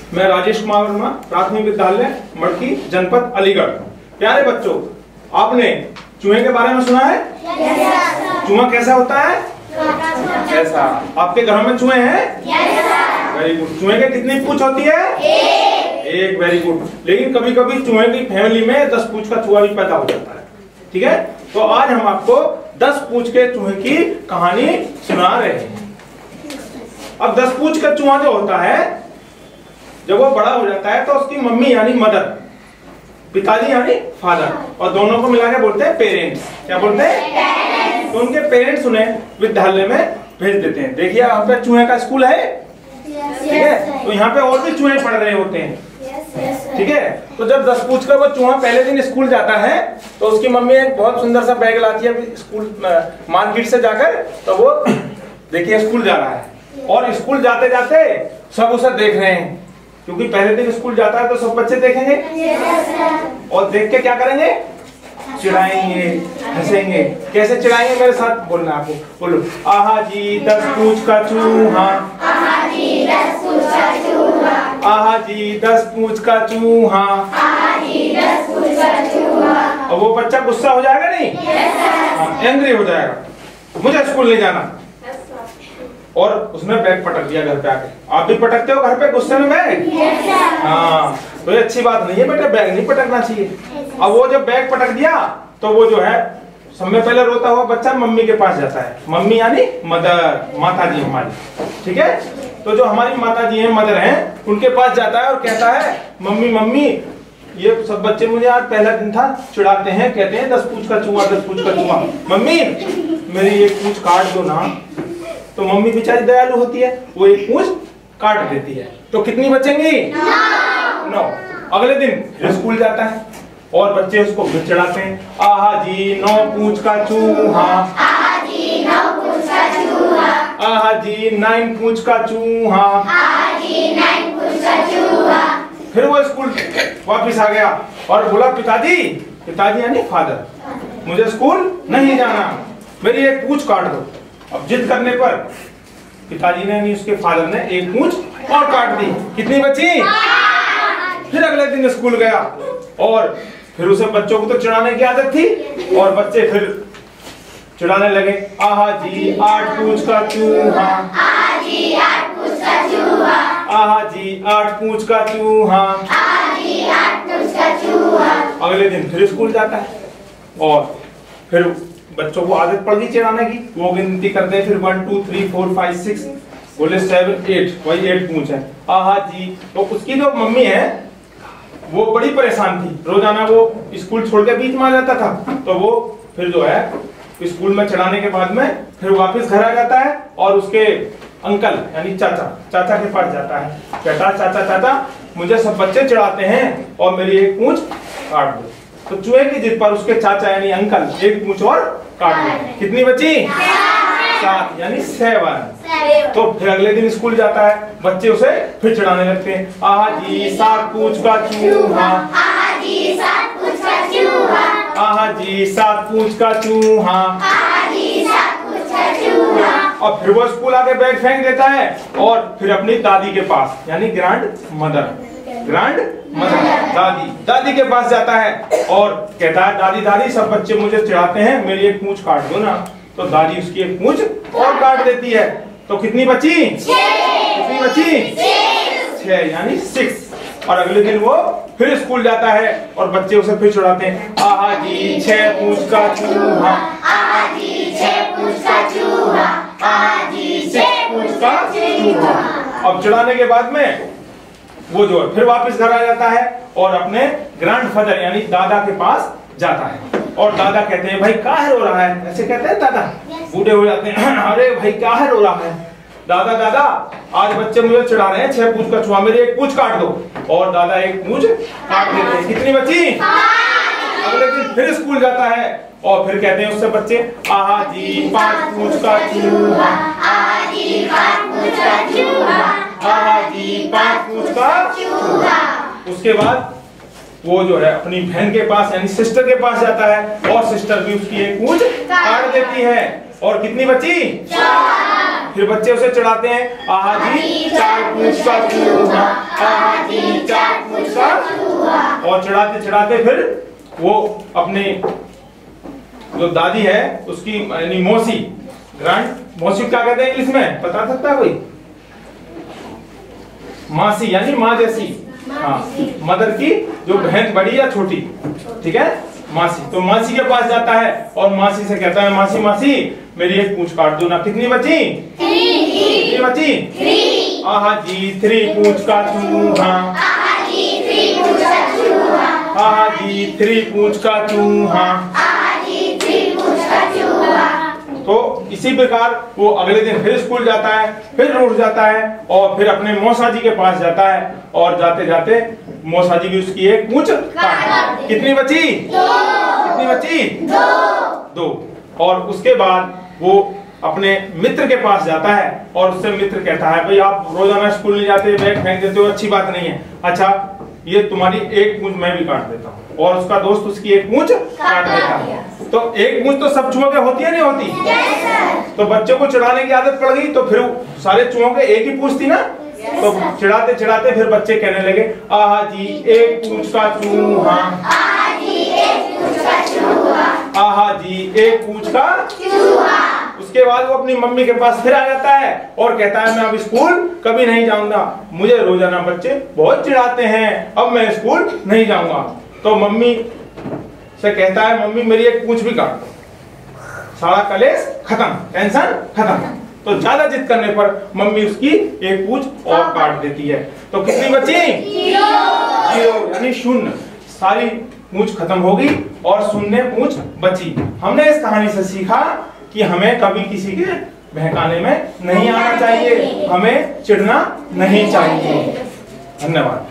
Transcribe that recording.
मैं राजेश कुमार वर्मा, प्राथमिक विद्यालय मड़की, जनपद अलीगढ़। प्यारे बच्चों, आपने चूहे के बारे में सुना है? चूहा कैसा होता है? ऐसा। आपके घर में चूहे हैं? Very good. चूहे के कितनी पूंछ होती है? एक। Very good. लेकिन कभी कभी चूहे की फैमिली में 10 पूंछ का चूहा भी पैदा हो जाता है। ठीक है, तो आज हम आपको 10 पूंछ के चूहे की कहानी सुना रहे हैं। अब 10 पूंछ का चूहा जो होता है, जब वो बड़ा हो जाता है तो उसकी मम्मी यानी मदर, पिताजी यानी फादर, और दोनों को मिला के बोलते हैं पेरेंट्स। क्या बोलते हैं? तो उनके पेरेंट्स उन्हें विद्यालय में भेज देते हैं। देखिए यहाँ पे चूहे का स्कूल है, ठीक है, तो यहाँ पे और भी चूहे पढ़ रहे होते हैं। ठीक है, तो जब 10 पूंछ का वो चूहा पहले दिन स्कूल जाता है तो उसकी मम्मी एक बहुत सुंदर सा बैग लाती है स्कूल मार्केट से जाकर। तो वो देखिए स्कूल जा रहा है, और स्कूल जाते जाते सब उसे देख रहे हैं, क्योंकि पहले दिन स्कूल जाता है तो सब बच्चे देखेंगे, और देख के क्या करेंगे? चिढ़ाएंगे, हंसेंगे। कैसे चिढ़ाएंगे? मेरे साथ बोलना आपको। बोलो, आहा जी 10 पूंछ का चूहा, आहा जी 10 पूंछ का चूहा, आहा जी 10 पूंछ का चूहा, आहा जी 10 पूंछ का चूहा। और वो बच्चा गुस्सा हो जाएगा नहीं? हाँ, एंग्री हो जाएगा, मुझे स्कूल नहीं जाना, और उसने बैग पटक दिया घर पे आके। आप भी पटकते हो घर पे गुस्से में बैग? हाँ, तो ये अच्छी बात नहीं है बेटा, बैग नहीं पटकना चाहिए। अब वो जब बैग पटक दिया तो वो जो है समय पहले रोता हुआ बच्चा मम्मी के पास जाता है। मम्मी यानी मदर, माता जी हमारी। ठीक है, तो जो हमारी माता जी हैं, मदर हैं, उनके पास जाता है और कहता है, मम्मी मम्मी ये सब बच्चे मुझे आज पहला दिन था चिढ़ाते हैं, कहते हैं 10 पूंछ का चूहा, 10 पूंछ का चूहा, मम्मी मेरी एक पूंछ काट दो ना। तो मम्मी बेचारी दयालु होती है, वो एक पूंछ काट देती है। तो कितनी बचेंगी? 9। अगले दिन फिर स्कूल जाता है और बच्चे उसको फिर चिढ़ाते हैं, आहा जी 9 पूंछ का चूहा, आहा जी 9 पूंछ का चूहा, आहा जी 9 पूंछ का चूहा, आहा जी 9 पूंछ का चूहा। फिर वो स्कूल वापिस आ गया और बोला, पिताजी, पिताजी यानी फादर, मुझे स्कूल नहीं जाना, मेरी एक पूंछ काट दो। अब जिद करने पर पिताजी ने नहीं, उसके फादर ने एक पूंछ और काट दी। कितनी बची? फिर अगले दिन स्कूल गया और फिर उसे बच्चों को तो चिढ़ाने की आदत थी, और बच्चे फिर चिढ़ाने लगे, आहा जी 8 पूंछ का चूहा, आहा जी 8 पूंछ का चूहा, आहा जी 8 पूंछ का चूहा, आहा जी 8 पूंछ का चूहा। अगले दिन फिर स्कूल जाता है और फिर बच्चों को आदत पड़ गई चिढ़ाने की। वो गिनती करते हैं फिर 1 2 3 4 5 6, बोले 7 8, वही 8 पूंछ है। आहा जी, तो उसकी जो मम्मी है वो बड़ी परेशान थी, रोजाना वो स्कूल छोड़ के बीच में आ जाता था। तो वो फिर जो है स्कूल में चढ़ाने के बाद में फिर वापस घर आ जाता है और उसके अंकल यानी चाचा के पास जाता है, कहता है, चाचा चाचा मुझे सब बच्चे चिढ़ाते हैं और मेरी एक पूंछ काट दो। तो चूहे की जिद पर उसके चाचा यानी अंकल एक पूंछ और काट दो। कितनी बची? 7 यानी 7। तो फिर अगले दिन स्कूल जाता है, बच्चे उसे फिर चिढ़ाने लगते हैं, आहा जी 7 पूंछ का चूहा, आहा जी 7 पूंछ का चूहा, आहा जी 7 पूंछ का चूहा, आहा जी 7 पूंछ का चूहा। और फिर वो स्कूल आके बैग फेंक देता है और फिर अपनी दादी के पास यानी ग्रैंड मदर दादी के पास जाता है और कहता है, दादी दादी सब बच्चे मुझे चिढ़ाते हैं, मेरी एक पूंछ काट दो ना। तो दादी उसकी एक पूंछ और काट देती है। तो कितनी बची? 6। कितनी बची? 6 यानी 6। और अगले दिन वो फिर स्कूल जाता है और बच्चे उसे फिर चिढ़ाते हैं, आहा जी 6 पूंछ का चूहा, आहा जी 6 पूंछ का चूहा, आहा जी 6 पूंछ का चूहा। अब चिढ़ाने के बाद में वो जो है फिर वापस घर आ जाता है और अपने ग्रैंडफादर यानी दादा के पास जाता है। और दादा कहते हैं, भाई काहे रो रहा है? ऐसे कहते हैं दादा, बूढ़े हो जाते हैं, अरे भाई काहे रो रहा है? दादा दादा आज बच्चे मुझे चिढ़ा रहे हैं, 6 पूंछ का चूहा, मेरी एक पूंछ काट दो। और दादा एक पूंछ काट देते हैं। कितनी बची? अगले दिन फिर स्कूल जाता है और फिर कहते हैं उससे बच्चे, आहा जी 5 पूंछ का चूहा, आहा जी 5 पूंछ का चूहा, आहा जी 5 पूंछ का चूहा। उसके बाद वो जो है अपनी बहन के पास यानी सिस्टर के पास जाता है और सिस्टर भी उसकी एक पूंछ काट देती है। और कितनी बची? 4। फिर बच्चे उसे चिढ़ाते हैं, आहा जी चार पूंछ का चूहा, आहा जी चार पूंछ का, और चिढ़ाते चिढ़ाते फिर वो अपने जो दादी है उसकी यानी मौसी, ग्रैंड मौसी क्या कहते हैं इंग्लिश में, बता सकता है कोई? मासी यानी माँ जैसी, हाँ, मदर की जो बहन बड़ी या छोटी, ठीक है, मासी। तो मासी के पास जाता है और मासी से कहता है, मासी मासी मेरी एक पूंछ काट दो ना। कितनी बची? 3 बची। 3 आहा जी 3 पूंछ का चूहा, आहा जी 3 पूंछ का चूहा, आहा जी 3 पूंछ का चूहा, आहा जी 3 पूंछ का चूहा। तो इसी प्रकार वो अगले दिन फिर स्कूल जाता है, फिर उठ जाता है और फिर अपने मौसा जी के पास जाता है और जाते जाते मौसा जी भी उसकी एक पूंछ काट। कितनी बची? 2। कितनी बची? 2। और उसके बाद वो अपने मित्र के पास जाता है और उससे मित्र कहता है, भाई आप रोजाना स्कूल नहीं जाते, बैग फेंक देते हो, अच्छी बात नहीं है, अच्छा ये तुम्हारी एक पूंछ मैं भी काट देता हूँ। और उसका दोस्त उसकी एक पूंछ काट देता है। तो एक पूंछ तो सब चूहों के होती है नहीं होती? तो बच्चों को चिढ़ाने की आदत पड़ गई, तो फिर सारे चूहों के एक ही पूंछ थी ना, तो चिढ़ाते चिढ़ाते फिर बच्चे कहने लगे, आहा जी एक पूंछ का चूहा, आहा जी एक पूंछ का चूहा, आहा जी एक पूंछ का चूहा। उसके बाद वो अपनी मम्मी के पास फिर आ जाता है और कहता है, मैं अब स्कूल कभी नहीं जाऊंगा, मुझे रोजाना बच्चे बहुत चिढ़ाते हैं, अब मैं स्कूल नहीं जाऊंगा। तो मम्मी से कहता है, मम्मी मेरी एक पूंछ भी काट दो, सारा कलेश खत्म, टेंशन खत्म। तो ज्यादा जिद करने पर मम्मी उसकी एक पूंछ और काट देती है। तो कितनी बची? 0 यानी 0। सारी पूंछ खत्म हो गई और 0 पूंछ बची। हमने इस कहानी से सीखा कि हमें कभी किसी के बहकाने में नहीं आना चाहिए, हमें चिढ़ना नहीं चाहिए। धन्यवाद।